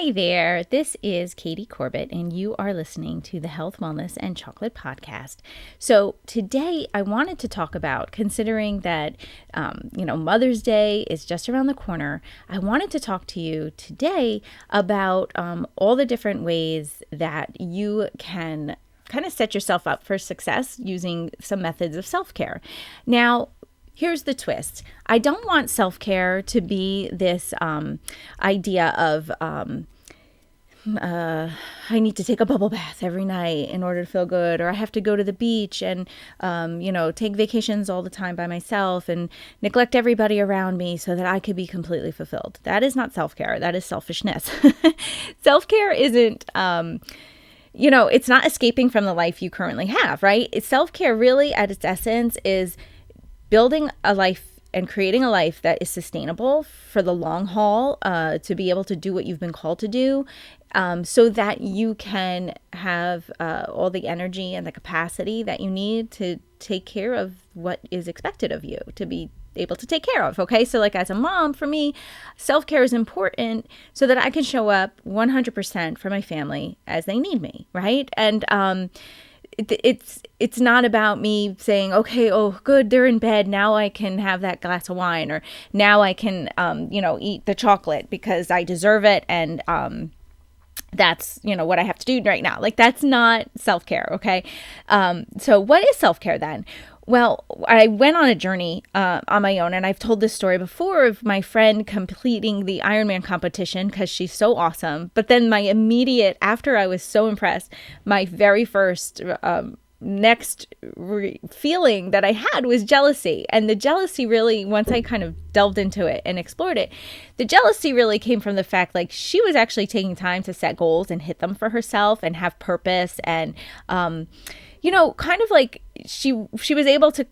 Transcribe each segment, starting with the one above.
Hey there, this is Katie Corbett, and you are listening to the Health, Wellness, and Chocolate Podcast. So today I wanted to talk about, considering that, Mother's Day is just around the corner, I wanted to talk to you today about all the different ways that you can kind of set yourself up for success using some methods of self-care. Now, here's the twist. I don't want self-care to be this idea of I need to take a bubble bath every night in order to feel good, or I have to go to the beach and, take vacations all the time by myself and neglect everybody around me so that I could be completely fulfilled. That is not self-care. That is selfishness. Self-care isn't... it's not escaping from the life you currently have, right? Self-care really at its essence is building a life and creating a life that is sustainable for the long haul, to be able to do what you've been called to do, so that you can have all the energy and the capacity that you need to take care of what is expected of you to be able to take care of. Okay. So like as a mom, for me, self-care is important so that I can show up 100% for my family as they need me. Right. And, it's not about me saying, okay, oh, good, they're in bed. Now I can have that glass of wine, or now I can, eat the chocolate because I deserve it. And, that's, what I have to do right now. Like, that's not self-care. Okay. So what is self-care then? Well, I went on a journey on my own, and I've told this story before of my friend completing the Ironman competition because she's so awesome. But then after I was so impressed, my very first feeling that I had was jealousy. And the jealousy really, once I kind of delved into it and explored it, the jealousy really came from the fact like she was actually taking time to set goals and hit them for herself and have purpose and, kind of like she was able to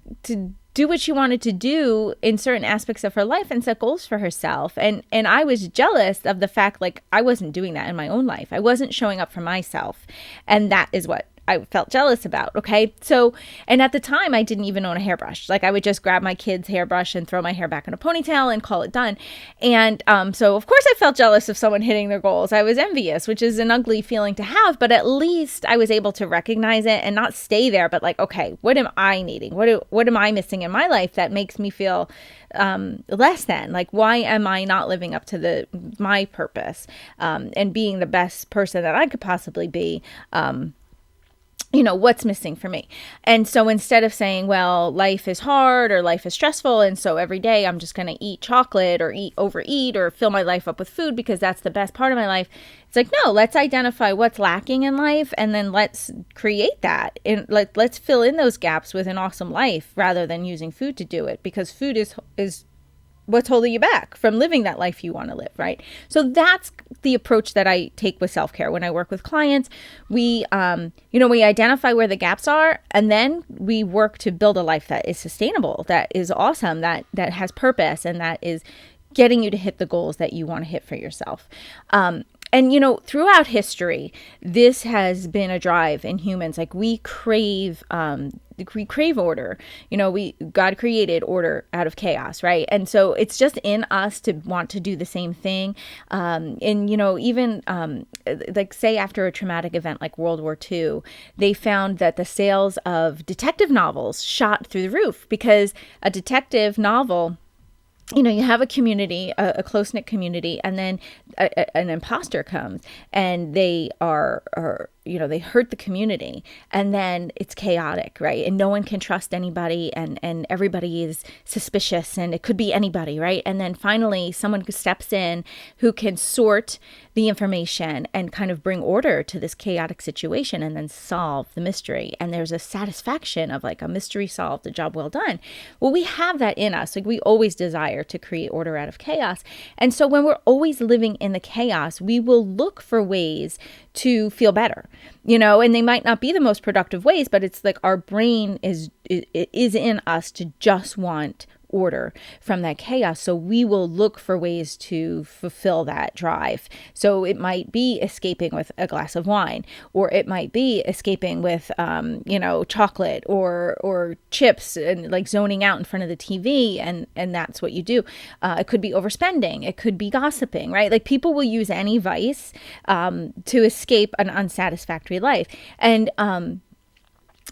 do what she wanted to do in certain aspects of her life and set goals for herself. And I was jealous of the fact, like, I wasn't doing that in my own life. I wasn't showing up for myself. And that is what I felt jealous about. Okay. So, and at the time I didn't even own a hairbrush. Like I would just grab my kid's hairbrush and throw my hair back in a ponytail and call it done. And, so of course I felt jealous of someone hitting their goals. I was envious, which is an ugly feeling to have, but at least I was able to recognize it and not stay there, but like, okay, what am I needing? What am I missing in my life that makes me feel less than? Like, why am I not living up to my purpose, and being the best person that I could possibly be? What's missing for me? And so instead of saying, well, life is hard or life is stressful, and so every day I'm just going to eat chocolate or overeat or fill my life up with food because that's the best part of my life. It's like, no, let's identify what's lacking in life and then let's create that. And let's fill in those gaps with an awesome life rather than using food to do it, because food is what's holding you back from living that life you want to live, right? So that's the approach that I take with self-care. When I work with clients, we identify where the gaps are, and then we work to build a life that is sustainable, that is awesome, that has purpose, and that is getting you to hit the goals that you want to hit for yourself. And, throughout history, this has been a drive in humans. Like we crave order. God created order out of chaos, right? And so it's just in us to want to do the same thing. Even like say after a traumatic event like World War II, they found that the sales of detective novels shot through the roof, because a detective novel, you have a community, a close-knit community, and then an imposter comes and they they hurt the community, and then it's chaotic, right? And no one can trust anybody, and everybody is suspicious, and it could be anybody, right? And then finally someone steps in who can sort the information and kind of bring order to this chaotic situation and then solve the mystery. And there's a satisfaction of like a mystery solved, a job well done. Well, we have that in us. Like we always desire to create order out of chaos. And so when we're always living in the chaos, we will look for ways to feel better, and they might not be the most productive ways, but it's like our brain is in us to just want order, from that chaos. So we will look for ways to fulfill that drive. So it might be escaping with a glass of wine, or it might be escaping with, chocolate or chips, and like zoning out in front of the TV. And that's what you do. It could be overspending. It could be gossiping, right? Like people will use any vice to escape an unsatisfactory life. And,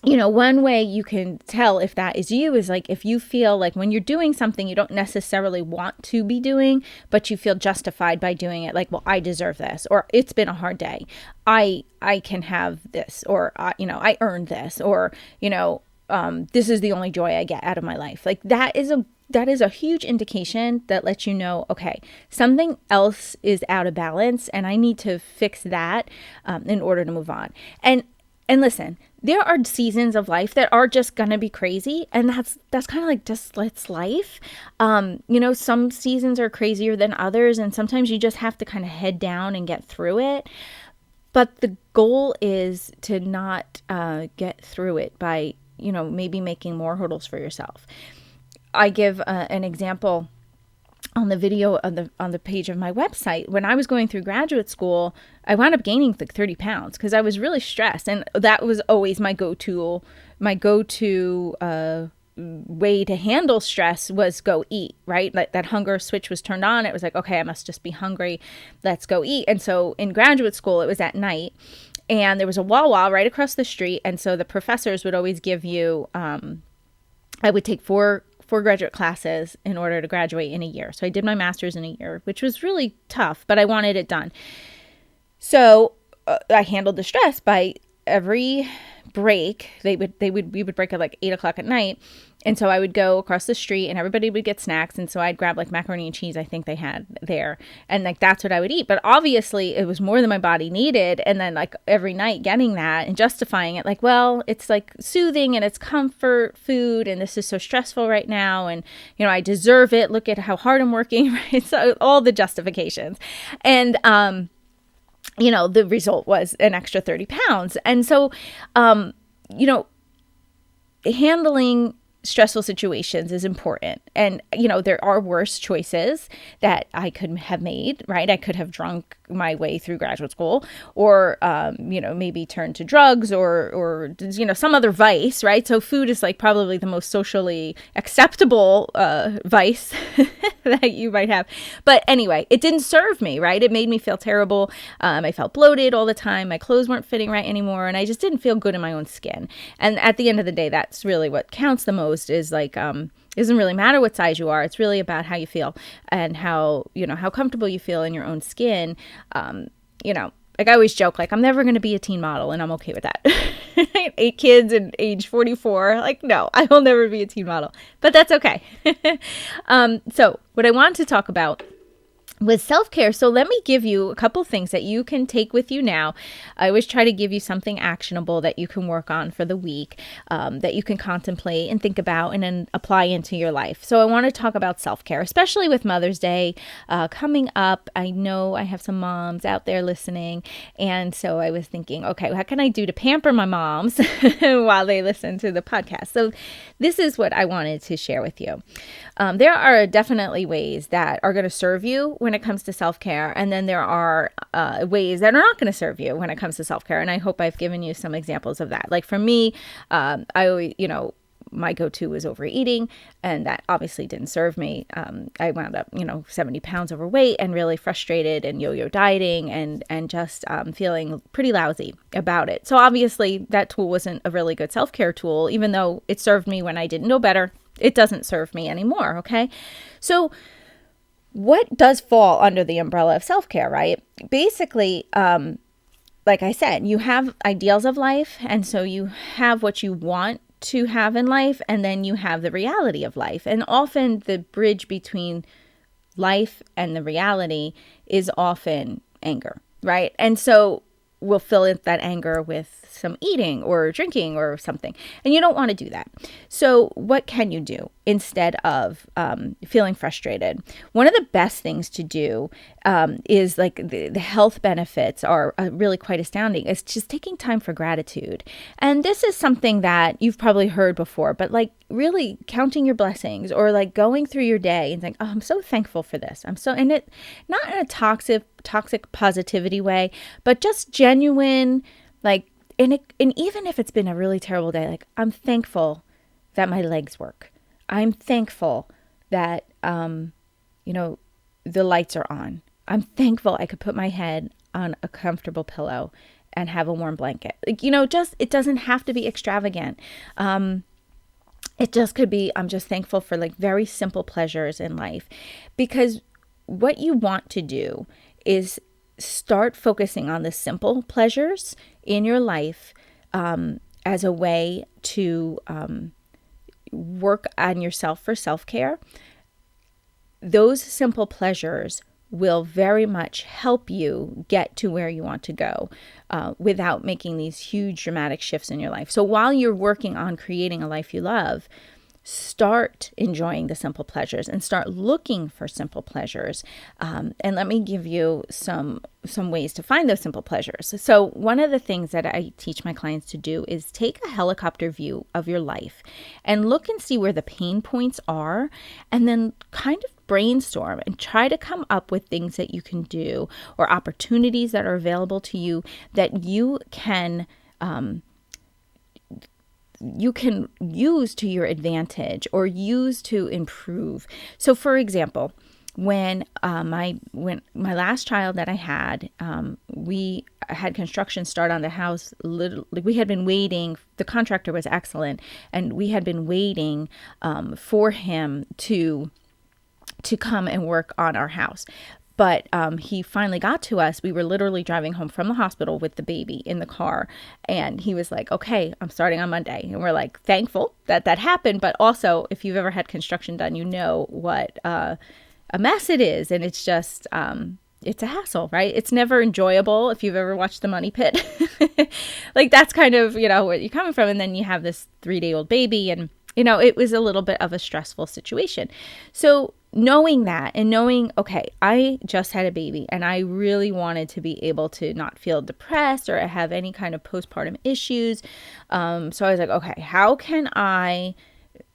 one way you can tell if that is you is like if you feel like when you're doing something you don't necessarily want to be doing, but you feel justified by doing it. Like, well, I deserve this, or it's been a hard day. I can have this, or, I earned this, or, this is the only joy I get out of my life. Like that is a huge indication that lets you know, okay, something else is out of balance and I need to fix that in order to move on. And listen, there are seasons of life that are just going to be crazy. And that's kind of like just it's life. Some seasons are crazier than others. And sometimes you just have to kind of head down and get through it. But the goal is to not get through it by, maybe making more hurdles for yourself. I give an example on the video on the page of my website. When I was going through graduate school, I wound up gaining like 30 pounds because I was really stressed. And that was always my go-to way to handle stress was go eat, right? Like that hunger switch was turned on. It was like, okay, I must just be hungry. Let's go eat. And so in graduate school, it was at night and there was a Wawa right across the street. And so the professors would always give you, I would take four graduate classes in order to graduate in a year. So I did my master's in a year, which was really tough, but I wanted it done. So I handled the stress by every break. We would break at like 8:00 at night. And so I would go across the street and everybody would get snacks. And so I'd grab like macaroni and cheese, I think they had there. And like, that's what I would eat. But obviously it was more than my body needed. And then like every night getting that and justifying it like, well, it's like soothing and it's comfort food. And this is so stressful right now. And, I deserve it. Look at how hard I'm working. Right. So all the justifications. And, the result was an extra 30 pounds. And so, handling stressful situations is important. And, there are worse choices that I could have made, right? I could have drunk my way through graduate school or, maybe turn to drugs or, some other vice, right? So food is like probably the most socially acceptable vice that you might have. But anyway, it didn't serve me, right? It made me feel terrible. I felt bloated all the time. My clothes weren't fitting right anymore. And I just didn't feel good in my own skin. And at the end of the day, that's really what counts the most is like, it doesn't really matter what size you are. It's really about how you feel and how comfortable you feel in your own skin. Like I always joke, like I'm never going to be a teen model and I'm okay with that. 8 kids and age 44. Like, no, I will never be a teen model, but that's okay. So what I wanted to talk about with self-care. So let me give you a couple things that you can take with you now. I always try to give you something actionable that you can work on for the week, that you can contemplate and think about and then apply into your life. So I want to talk about self-care, especially with Mother's Day coming up. I know I have some moms out there listening. And so I was thinking, okay, what can I do to pamper my moms while they listen to the podcast? So this is what I wanted to share with you. There are definitely ways that are going to serve you when it comes to self-care. And then there are ways that are not going to serve you when it comes to self-care. And I hope I've given you some examples of that. Like for me, I always, my go-to was overeating, and that obviously didn't serve me. I wound up, 70 pounds overweight and really frustrated and yo-yo dieting and just feeling pretty lousy about it. So obviously that tool wasn't a really good self-care tool, even though it served me when I didn't know better. It doesn't serve me anymore. Okay. So what does fall under the umbrella of self-care, right? Basically, like I said, you have ideals of life. And so you have what you want to have in life, and then you have the reality of life. And often the bridge between life and the reality is often anger, right? And so we'll fill in that anger with some eating or drinking or something. And you don't want to do that. So what can you do? instead of feeling frustrated. One of the best things to do is like the health benefits are really quite astounding. It's just taking time for gratitude. And this is something that you've probably heard before, but like really counting your blessings or like going through your day and saying, oh, I'm so thankful for this. And it not in a toxic positivity way, but just genuine, like, and even if it's been a really terrible day, like I'm thankful that my legs work. I'm thankful that, the lights are on. I'm thankful I could put my head on a comfortable pillow and have a warm blanket. Like, just, it doesn't have to be extravagant. It just could be, I'm just thankful for like very simple pleasures in life, because what you want to do is start focusing on the simple pleasures in your life as a way to work on yourself for self-care. Those simple pleasures will very much help you get to where you want to go without making these huge dramatic shifts in your life. So while you're working on creating a life you love, start enjoying the simple pleasures and start looking for simple pleasures. And let me give you some ways to find those simple pleasures. So one of the things that I teach my clients to do is take a helicopter view of your life and look and see where the pain points are, and then kind of brainstorm and try to come up with things that you can do or opportunities that are available to you that you can use to your advantage or use to improve. So for example, when my last child that I had, we had construction start on the house. We had been waiting. The contractor was excellent, and we had been waiting for him to come and work on our house. But he finally got to us. We were literally driving home from the hospital with the baby in the car. And he was like, okay, I'm starting on Monday. And we're like, thankful that happened. But also, if you've ever had construction done, you know what a mess it is. And it's just, it's a hassle, right? It's never enjoyable. If you've ever watched The Money Pit, like that's kind of, where you're coming from. And then you have this 3-day-old baby, and, it was a little bit of a stressful situation. So knowing that and knowing, okay, I just had a baby and I really wanted to be able to not feel depressed or have any kind of postpartum issues. So I was like, okay, how can I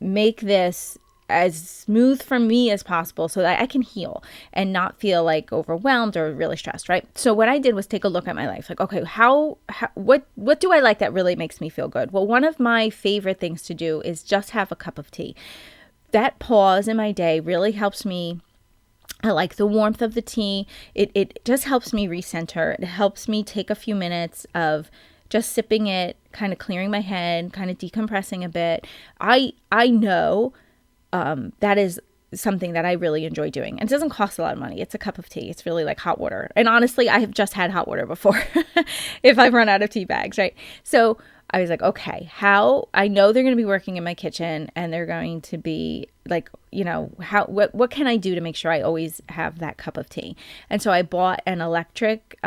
make this as smooth for me as possible so that I can heal and not feel like overwhelmed or really stressed, right? So what I did was take a look at my life. Like, okay, what do I like that really makes me feel good? Well, one of my favorite things to do is just have a cup of tea. That pause in my day really helps me. I like the warmth of the tea. It just helps me recenter. It helps me take a few minutes of just sipping it, kind of clearing my head, kind of decompressing a bit. I know that is something that I really enjoy doing. And it doesn't cost a lot of money. It's a cup of tea. It's really like hot water. And honestly, I have just had hot water before if I've run out of tea bags, right? So I was like, okay, I know they're going to be working in my kitchen and they're going to be like, what can I do to make sure I always have that cup of tea? And so I bought an electric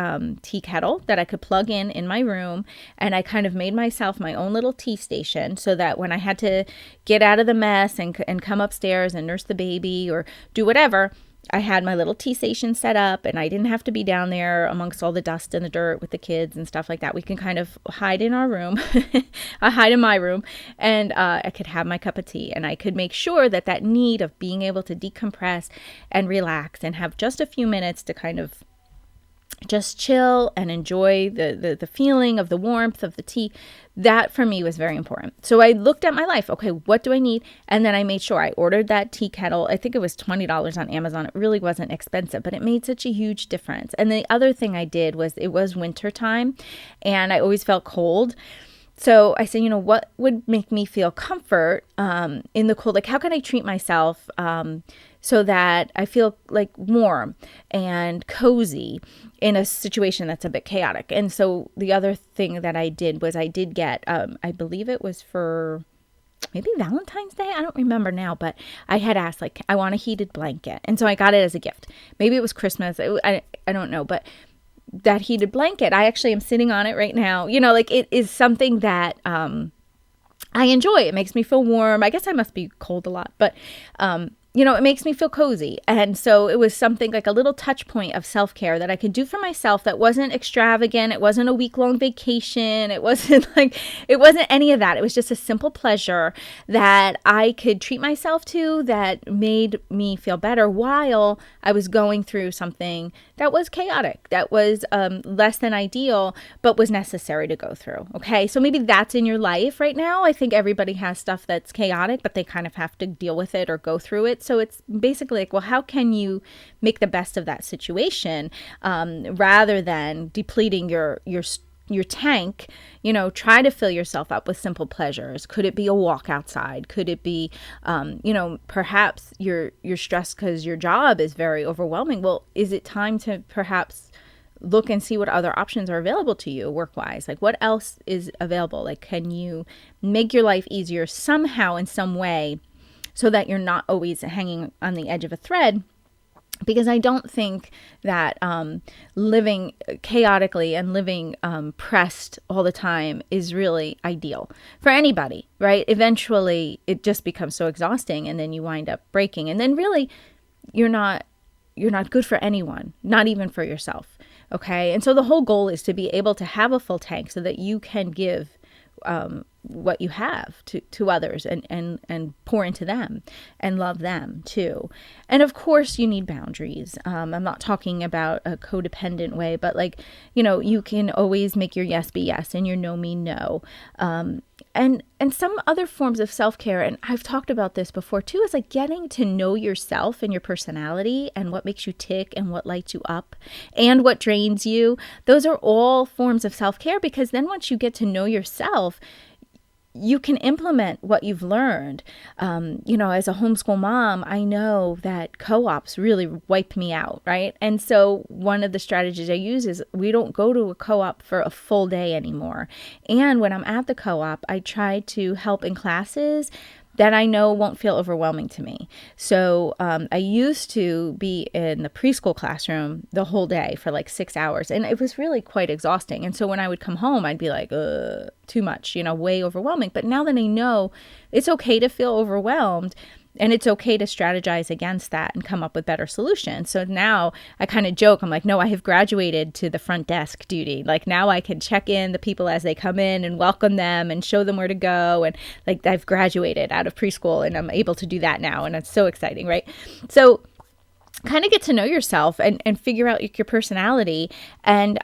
tea kettle that I could plug in my room. And I kind of made myself my own little tea station so that when I had to get out of the mess and come upstairs and nurse the baby or do whatever, I had my little tea station set up and I didn't have to be down there amongst all the dust and the dirt with the kids and stuff like that. We can kind of hide in our room. I hide in my room, and I could have my cup of tea, and I could make sure that need of being able to decompress and relax and have just a few minutes to kind of just chill and enjoy the feeling of the warmth of the tea. That for me was very important. So I looked at my life. Okay, what do I need? And then I made sure I ordered that tea kettle. I think it was $20 on Amazon. It really wasn't expensive, but it made such a huge difference. And the other thing I did was, it was winter time and I always felt cold. So I said, what would make me feel comfort in the cold? Like, how can I treat myself so that I feel like warm and cozy in a situation that's a bit chaotic? And so the other thing that I did was I did get, I believe it was for maybe Valentine's Day. I don't remember now, but I had asked, like, I want a heated blanket. And so I got it as a gift. Maybe it was Christmas. I don't know, but that heated blanket, I actually am sitting on it right now. Like, it is something that I enjoy. It makes me feel warm. I guess I must be cold a lot, but it makes me feel cozy. And so it was something like a little touch point of self-care that I could do for myself that wasn't extravagant. It wasn't a week-long vacation. It wasn't any of that. It was just a simple pleasure that I could treat myself to that made me feel better while I was going through something that was chaotic, that was less than ideal, but was necessary to go through. Okay. So maybe that's in your life right now. I think everybody has stuff that's chaotic, but they kind of have to deal with it or go through it. So it's basically like, well, how can you make the best of that situation rather than depleting your tank? Try to fill yourself up with simple pleasures. Could it be a walk outside? Could it be, perhaps you're stressed because your job is very overwhelming. Well, is it time to perhaps look and see what other options are available to you work-wise? Like, what else is available? Like, can you make your life easier somehow in some way, so that you're not always hanging on the edge of a thread? Because I don't think that living chaotically and living pressed all the time is really ideal for anybody, right? Eventually, it just becomes so exhausting, and then you wind up breaking. And then really, you're not good for anyone, not even for yourself, okay? And so the whole goal is to be able to have a full tank so that you can give what you have to others and pour into them and love them too. And of course you need boundaries. I'm not talking about a codependent way, but you can always make your yes be yes and your no mean no. And some other forms of self-care, and I've talked about this before too, is like getting to know yourself and your personality and what makes you tick and what lights you up and what drains you. Those are all forms of self-care, because then once you get to know yourself, you can implement what you've learned. As a homeschool mom, I know that co-ops really wiped me out, right? And so one of the strategies I use is we don't go to a co-op for a full day anymore. And when I'm at the co-op, I try to help in classes that I know won't feel overwhelming to me. So I used to be in the preschool classroom the whole day for like 6 hours, and it was really quite exhausting. And so when I would come home, I'd be like, too much, way overwhelming. But now that I know it's okay to feel overwhelmed, and it's okay to strategize against that and come up with better solutions. So now I kind of joke. I'm like, no, I have graduated to the front desk duty. Like, now I can check in the people as they come in and welcome them and show them where to go. And like, I've graduated out of preschool and I'm able to do that now. And it's so exciting, right? So kind of get to know yourself and figure out your personality and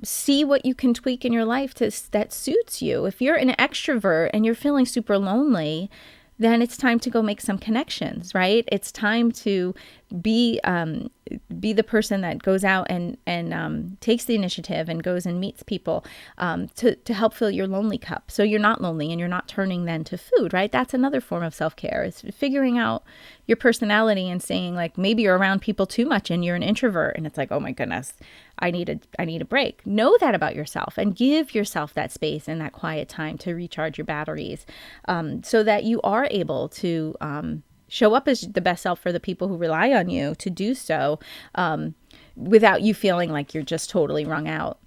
see what you can tweak in your life that suits you. If you're an extrovert and you're feeling super lonely, then it's time to go make some connections, right? It's time to be the person that goes out and takes the initiative and goes and meets people to help fill your lonely cup. So you're not lonely and you're not turning then to food, right? That's another form of self-care. It's figuring out your personality and saying, like, maybe you're around people too much and you're an introvert and it's like, oh my goodness, I need a break. Know that about yourself and give yourself that space and that quiet time to recharge your batteries so that you are able to show up as the best self for the people who rely on you to do so without you feeling like you're just totally wrung out.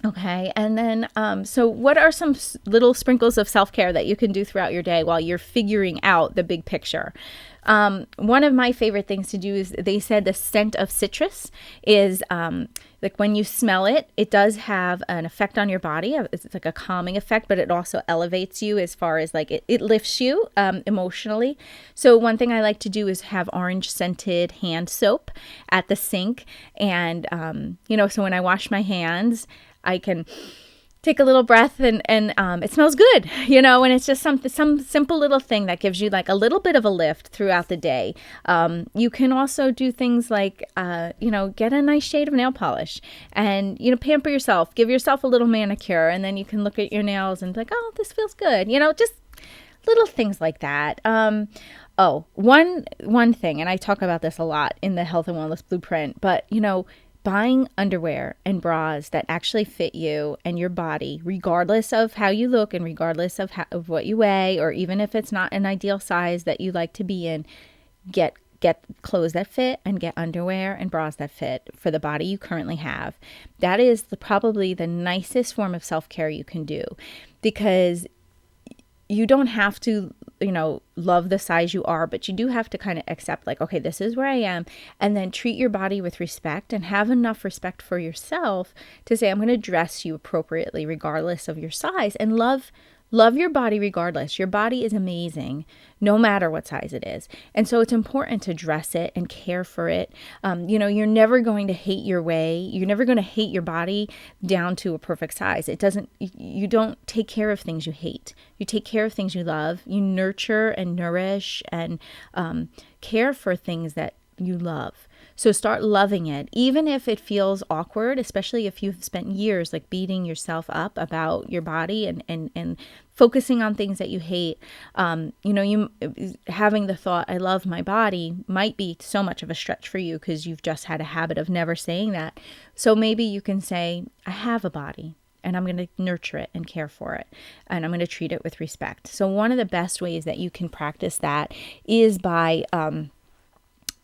Okay. And then, so what are some little sprinkles of self-care that you can do throughout your day while you're figuring out the big picture? One of my favorite things to do is, they said the scent of citrus is, like when you smell it, it does have an effect on your body. It's like a calming effect, but it also elevates you as far as like it lifts you emotionally. So one thing I like to do is have orange scented hand soap at the sink. And, so when I wash my hands, I can take a little breath and it smells good, and it's just some simple little thing that gives you like a little bit of a lift throughout the day. You can also do things like, get a nice shade of nail polish and, pamper yourself, give yourself a little manicure, and then you can look at your nails and be like, oh, this feels good. Just little things like that. One thing, and I talk about this a lot in the Health and Wellness Blueprint, but, buying underwear and bras that actually fit you and your body, regardless of how you look and regardless of what you weigh, or even if it's not an ideal size that you like to be in, get clothes that fit and get underwear and bras that fit for the body you currently have. That is probably the nicest form of self-care you can do, because you don't have to, love the size you are, but you do have to kind of accept like, okay, this is where I am. And then treat your body with respect and have enough respect for yourself to say, I'm going to dress you appropriately regardless of your size, and love your body regardless. Your body is amazing no matter what size it is. And so it's important to dress it and care for it. You're never going to hate your way. You're never going to hate your body down to a perfect size. You don't take care of things you hate. You take care of things you love. You nurture and nourish and care for things that you love. So start loving it, even if it feels awkward, especially if you've spent years like beating yourself up about your body and focusing on things that you hate. You having the thought, I love my body, might be so much of a stretch for you because you've just had a habit of never saying that. So maybe you can say, I have a body, and I'm going to nurture it and care for it, and I'm going to treat it with respect. So one of the best ways that you can practice that is by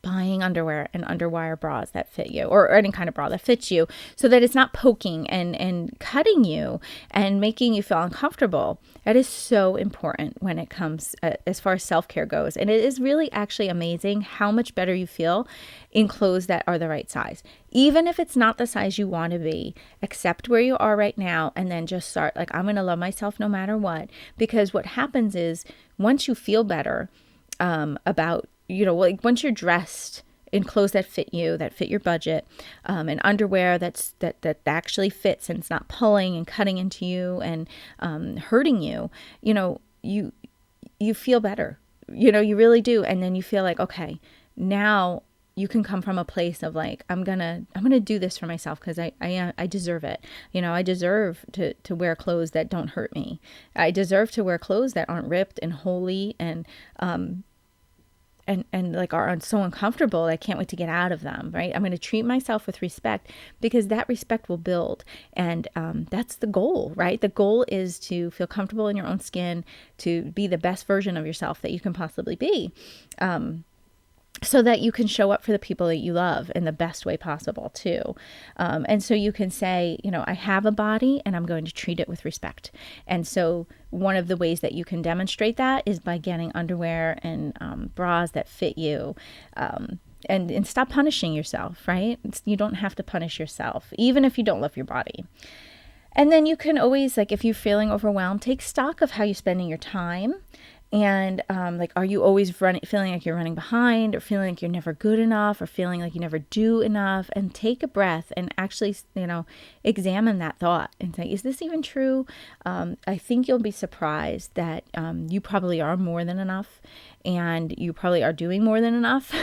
buying underwear and underwire bras that fit you, or any kind of bra that fits you, so that it's not poking and cutting you and making you feel uncomfortable. That is so important when it comes as far as self-care goes. And it is really actually amazing how much better you feel in clothes that are the right size. Even if it's not the size you want to be, accept where you are right now, and then just start like, I'm going to love myself no matter what. Because what happens is once you feel better about, like once you're dressed in clothes that fit you, that fit your budget, and underwear that actually fits and it's not pulling and cutting into you and hurting you, you feel better. You really do. And then you feel like, okay, now you can come from a place of like, I'm gonna do this for myself because I deserve it. I deserve to wear clothes that don't hurt me. I deserve to wear clothes that aren't ripped and holey and like are so uncomfortable. I can't wait to get out of them, right? I'm going to treat myself with respect because that respect will build. And that's the goal, right? The goal is to feel comfortable in your own skin, to be the best version of yourself that you can possibly be. So that you can show up for the people that you love in the best way possible too. And so you can say, I have a body and I'm going to treat it with respect. And so one of the ways that you can demonstrate that is by getting underwear and bras that fit you. And stop punishing yourself, right? You don't have to punish yourself, even if you don't love your body. And then you can always, like, if you're feeling overwhelmed, take stock of how you're spending your time. And are you always feeling like you're running behind, or feeling like you're never good enough, or feeling like you never do enough? And take a breath and actually, examine that thought and say, is this even true? I think you'll be surprised that you probably are more than enough, and you probably are doing more than enough.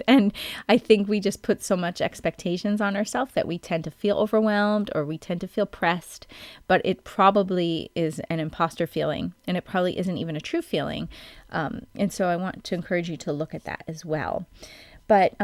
And I think we just put so much expectations on ourselves that we tend to feel overwhelmed or we tend to feel pressed, but it probably is an imposter feeling, and it probably isn't even a true feeling. And so I want to encourage you to look at that as well. But,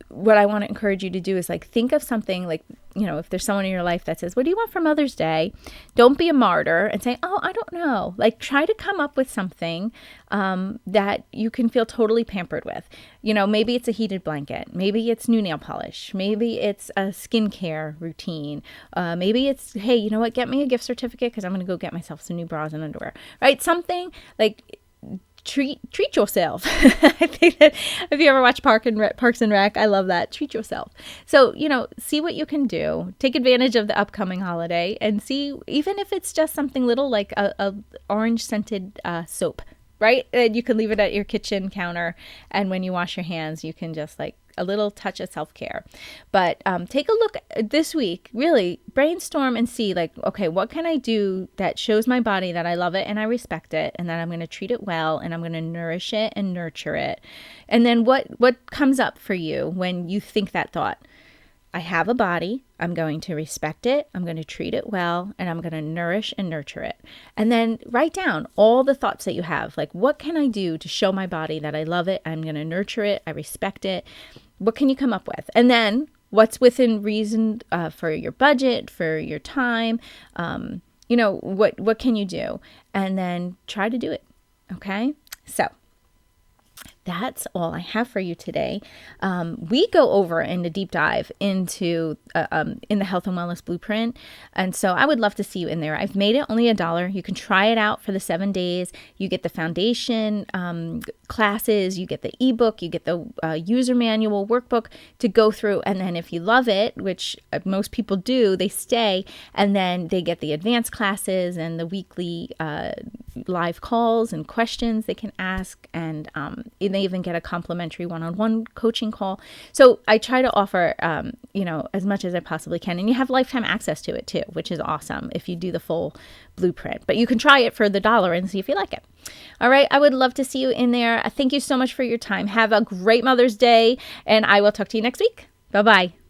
what I want to encourage you to do is think of something if there's someone in your life that says, what do you want for Mother's Day? Don't be a martyr and say, oh, I don't know. Try to come up with something that you can feel totally pampered with. Maybe it's a heated blanket. Maybe it's new nail polish. Maybe it's a skincare routine. Maybe it's, hey, you know what? Get me a gift certificate because I'm going to go get myself some new bras and underwear, right? Something treat yourself. I think that if you ever watch Parks and Rec, I love that. Treat yourself. So, see what you can do. Take advantage of the upcoming holiday and see, even if it's just something little like a orange scented soap, right? And you can leave it at your kitchen counter. And when you wash your hands, you can just a little touch of self-care. But take a look this week, really brainstorm and see okay, what can I do that shows my body that I love it and I respect it and that I'm going to treat it well and I'm going to nourish it and nurture it. And then what comes up for you when you think that thought? I have a body, I'm going to respect it, I'm going to treat it well, and I'm going to nourish and nurture it. And then write down all the thoughts that you have. What can I do to show my body that I love it, I'm going to nurture it, I respect it? What can you come up with? And then what's within reason for your budget, for your time? What can you do? And then try to do it. Okay? So that's all I have for you today. We go over in a deep dive into in the Health and Wellness Blueprint, and so I would love to see you in there. I've made it only $1. You can try it out for the 7 days. You get the foundation classes, you get the ebook, you get the user manual workbook to go through, and then if you love it, which most people do, they stay, and then they get the advanced classes and the weekly live calls and questions they can ask, and they even get a complimentary one-on-one coaching call. So I try to offer as much as I possibly can, and you have lifetime access to it too, which is awesome if you do the full blueprint. But you can try it for the $1 and see if you like it. All right, I would love to see you in there. Thank you so much for your time. Have a great Mother's Day, and I will talk to you next week. Bye-bye.